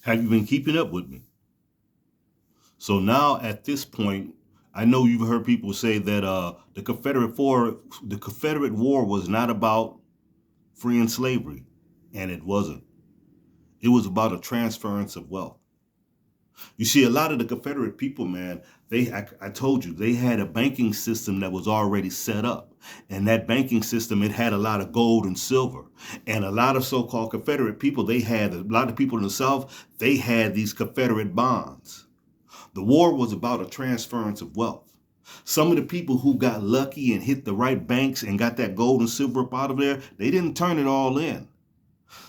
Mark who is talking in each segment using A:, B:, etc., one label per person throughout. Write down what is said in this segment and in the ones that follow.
A: Have you been keeping up with me? So now at this point, I know you've heard people say that the Confederate War was not about freeing slavery, and it wasn't. It was about a transference of wealth. You see, a lot of the Confederate people, man, I told you, they had a banking system that was already set up. And that banking system, it had a lot of gold and silver. And a lot of so-called Confederate people, a lot of people in the South, they had these Confederate bonds. The war was about a transference of wealth. Some of the people who got lucky and hit the right banks and got that gold and silver up out of there, they didn't turn it all in.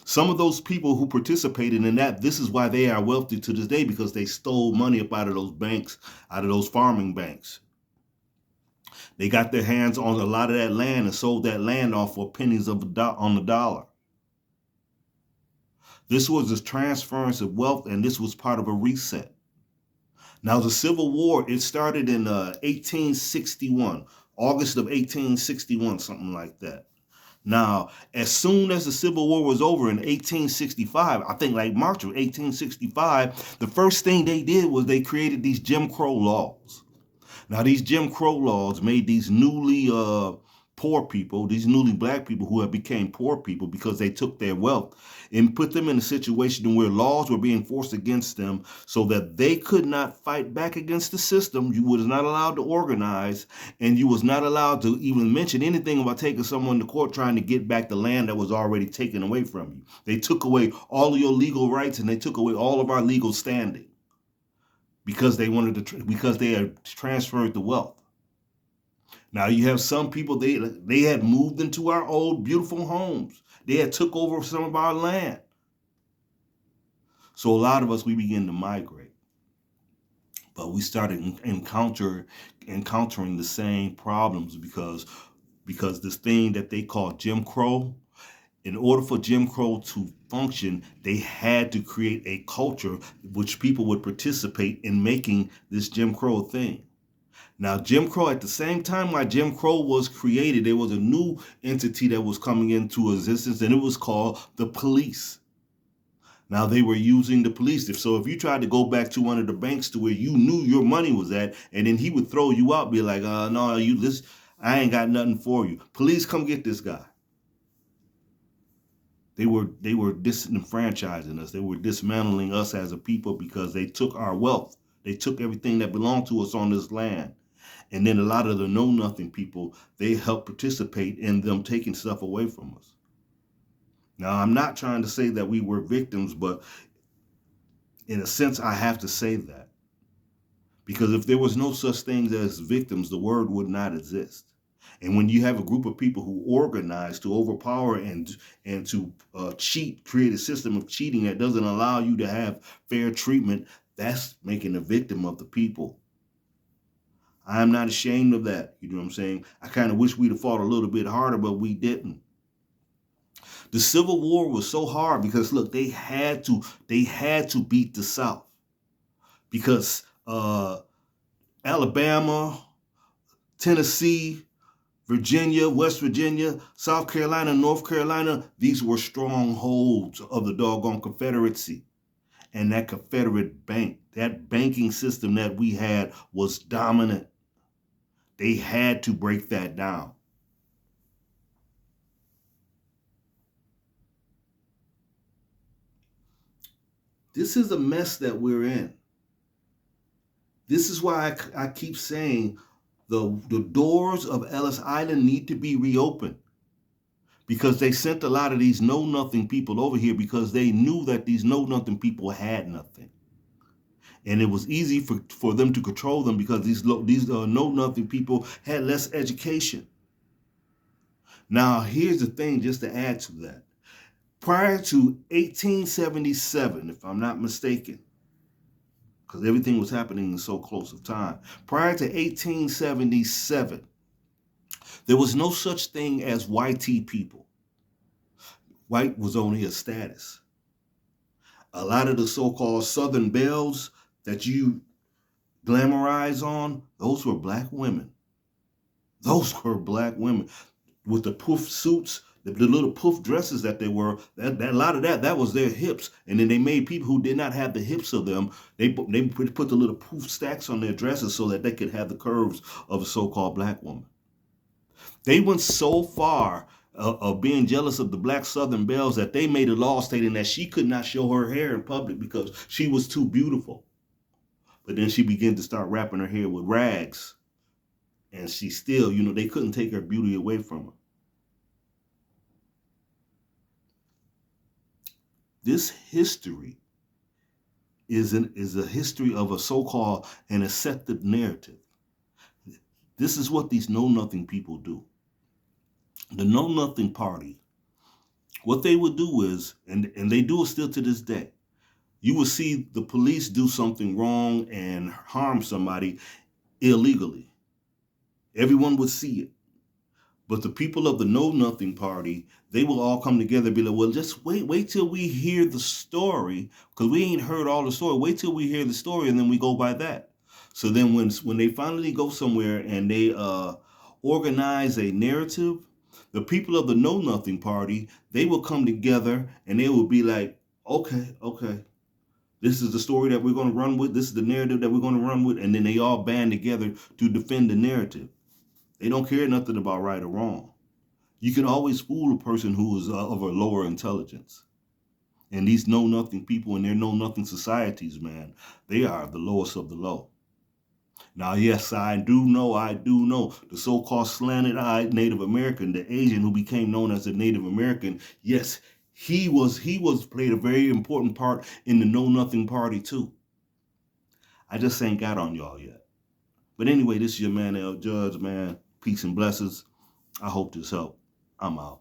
A: Some of those people who participated in that, this is why they are wealthy to this day, because they stole money up out of those banks, out of those farming banks. They got their hands on a lot of that land and sold that land off for pennies on the dollar. This was a transference of wealth, and this was part of a reset. Now, the Civil War, it started in 1861, August of 1861, something like that. Now, as soon as the Civil War was over in 1865, I think like March of 1865, the first thing they did was they created these Jim Crow laws. Now, these Jim Crow laws made these newly poor people, these newly black people who have became poor people because they took their wealth and put them in a situation where laws were being forced against them so that they could not fight back against the system. You was not allowed to organize, and you was not allowed to even mention anything about taking someone to court trying to get back the land that was already taken away from you. They took away all of your legal rights, and they took away all of our legal standing because because they had transferred the wealth. Now you have some people, they had moved into our old beautiful homes. They had took over some of our land. So a lot of us, we began to migrate. But we started encountering the same problems because this thing that they call Jim Crow, in order for Jim Crow to function, they had to create a culture which people would participate in making this Jim Crow thing. Now, Jim Crow, at the same time while Jim Crow was created, there was a new entity that was coming into existence, and it was called the police. Now, they were using the police. If you tried to go back to one of the banks to where you knew your money was at, and then he would throw you out, be like, no, I ain't got nothing for you. Police, come get this guy. They were disenfranchising us. They were dismantling us as a people because they took our wealth. They took everything that belonged to us on this land. And then a lot of the know-nothing people, they helped participate in them taking stuff away from us. Now, I'm not trying to say that we were victims, but in a sense, I have to say that. Because if there was no such things as victims, the word would not exist. And when you have a group of people who organize to overpower and to cheat, create a system of cheating that doesn't allow you to have fair treatment, that's making a victim of the people. I'm not ashamed of that. You know what I'm saying? I kind of wish we'd have fought a little bit harder, but we didn't. The Civil War was so hard because look, they had to beat the South because Alabama, Tennessee, Virginia, West Virginia, South Carolina, North Carolina, these were strongholds of the doggone Confederacy. And that Confederate bank, that banking system that we had was dominant. They had to break that down. This is a mess that we're in. This is why I keep saying the doors of Ellis Island need to be reopened because they sent a lot of these know-nothing people over here because they knew that these know-nothing people had nothing. And it was easy for them to control them because these know-nothing people had less education. Now, here's the thing, just to add to that. Prior to 1877, if I'm not mistaken, because everything was happening in so close of time, prior to 1877, there was no such thing as whitey people. White was only a status. A lot of the so-called Southern belles that you glamorize on, those were black women. Those were black women with the poof suits, The little poof dresses that they were, that a lot of that was their hips. And then they made people who did not have the hips of them, they put the little poof stacks on their dresses so that they could have the curves of a so-called black woman. They went so far of being jealous of the black Southern belles that they made a law stating that she could not show her hair in public because she was too beautiful. But then she began to start wrapping her hair with rags. And she still, they couldn't take her beauty away from her. This history is a history of a so-called an accepted narrative. This is what these know-nothing people do. The know-nothing party, what they would do is, and they do it still to this day, you would see the police do something wrong and harm somebody illegally. Everyone would see it. But the people of the Know Nothing Party, they will all come together and be like, well, just wait till we hear the story, because we ain't heard all the story. Wait till we hear the story, and then we go by that. So then when they finally go somewhere and they organize a narrative, the people of the Know Nothing Party, they will come together and they will be like, okay, this is the story that we're going to run with. This is the narrative that we're going to run with. And then they all band together to defend the narrative. They don't care nothing about right or wrong. You can always fool a person who is of a lower intelligence. And these know-nothing people in their know-nothing societies, man, they are the lowest of the low. Now, yes, I do know the so-called slanted-eyed Native American, the Asian who became known as the Native American, yes, he played a very important part in the Know-Nothing Party too. I just ain't got on y'all yet. But anyway, this is your man, L. Judge, man. Peace and blessings. I hope this helped. I'm out.